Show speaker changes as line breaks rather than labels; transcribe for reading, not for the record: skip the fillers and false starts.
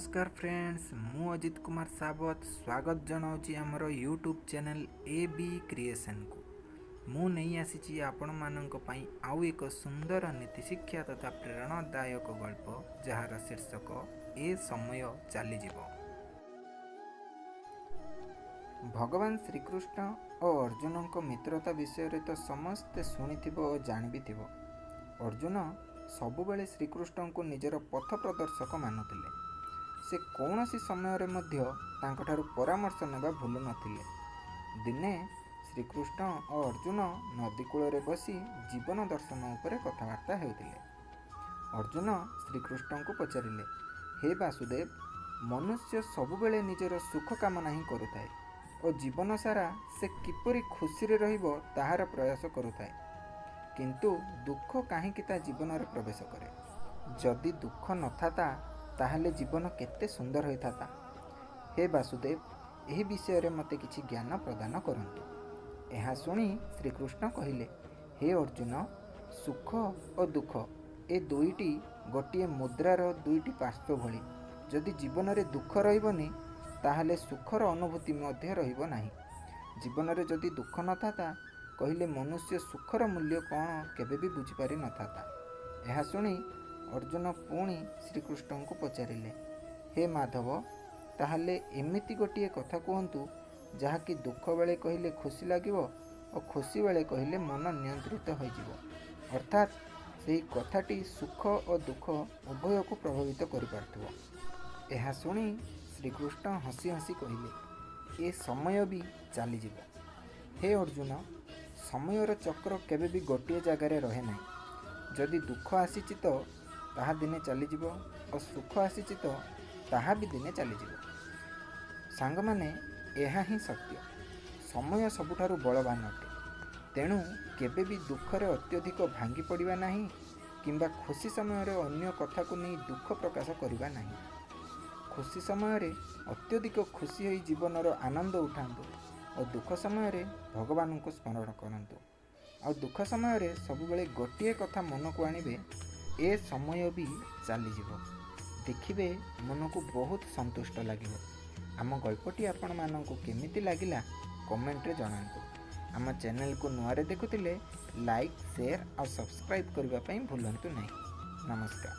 नमस्कार फ्रेंड्स मु अजित कुमार सावत स्वागत जनाऊँगी आमर YouTube channel A B creation को मु नहीं आसी आपण मानक पई आउ एक सुंदर नीति शिक्षा तथा प्रेरणादायक गल्प जार शीर्षक ए समय चलीजिव। भगवान श्रीकृष्ण और अर्जुन को मित्रता विषय तो समस्ते शुणी और जानी थी। अर्जुन सबुबले श्रीकृष्ण को निजर पथ प्रदर्शक मानुले। से कौन सी समय परामर्श नेबा भूलु नथिले। दिने श्रीकृष्ण और अर्जुन नदी कूल बसी जीवन दर्शन उपर कथबार्ता हेउतिले। अर्जुन श्रीकृष्ण को पचारिले, हे वासुदेव, मनुष्य सबुबले निजर सुख कामना ही करुथाए और जीवन सारा से किपरि खुशी रहिबो ताहार प्रयास करुथाए, किंतु दुख काहींकि ता जीवन रे प्रवेश करे। जदि दुख नथाता ताहले जीवन केते सुंदर होता। हे वासुदेव, एही विषय रे मते किछि ज्ञान प्रदान करंतु। एहा सुनी श्रीकृष्ण कहिले, हे अर्जुन, सुख और दुख ए दुईटी गोटे मुद्रार दुईटी पार्श्व भली। जदि जीवन रे दुख रहिबनी ताहले सुखर अनुभूति मध्य रहिबो नाही। जीवन रे जदि दुख नथाता कहिले मनुष्य सुखर मूल्य कौन केबे भी बुझी पारि नथाता। एहा सुनी अर्जुन पुणी श्रीकृष्ण को पचारिले, हे माधव, ताहले एमिति गोटे कथा कहतु जहाँकि दुख बेले कहले खुशी लगे और खुशी बेले कहले मन नियंत्रित हो, अर्थात सही कथाटी सुख और दुख उभय को प्रभावित कर। यह शुणी श्रीकृष्ण हसी हसी कहले, ए समय भी चलीजिव। हे अर्जुन, समयर चक्र केबे भी गोटे जगार रहे ना। जदि दुख आसीची तो ताहा दिने चलीजिव और सुख आसीची तो ताहा भी दिने चलीजिव। सांग माने एहा ही सत्य। समय सबुठारु बलवान अटे। तेणु केबे भी दुखरे अत्यधिक भांगी पड़िबा नाही किंबा खुशी समय रे अन्य कथा को नहीं दुख प्रकाश करिबा नाही। खुशी समय रे अत्यधिक खुशी होई जीवन रो आनंद उठांतु और दुख समय रे भगवान को स्मरण करंतु। और दुख समय रे सबुबेले गोटिए कथा मन को आनिबे, ए समय भी चलीजिव। देखिबे मन को बहुत संतुष्ट लगे। आम गल्पटी आपण मानक केमिति लागिला कमेंट रे जणांतु। आम चैनल को नुआरे देखुतिले लाइक, शेयर और सब्सक्राइब करबा पई भूलंतु नहीं। नमस्कार।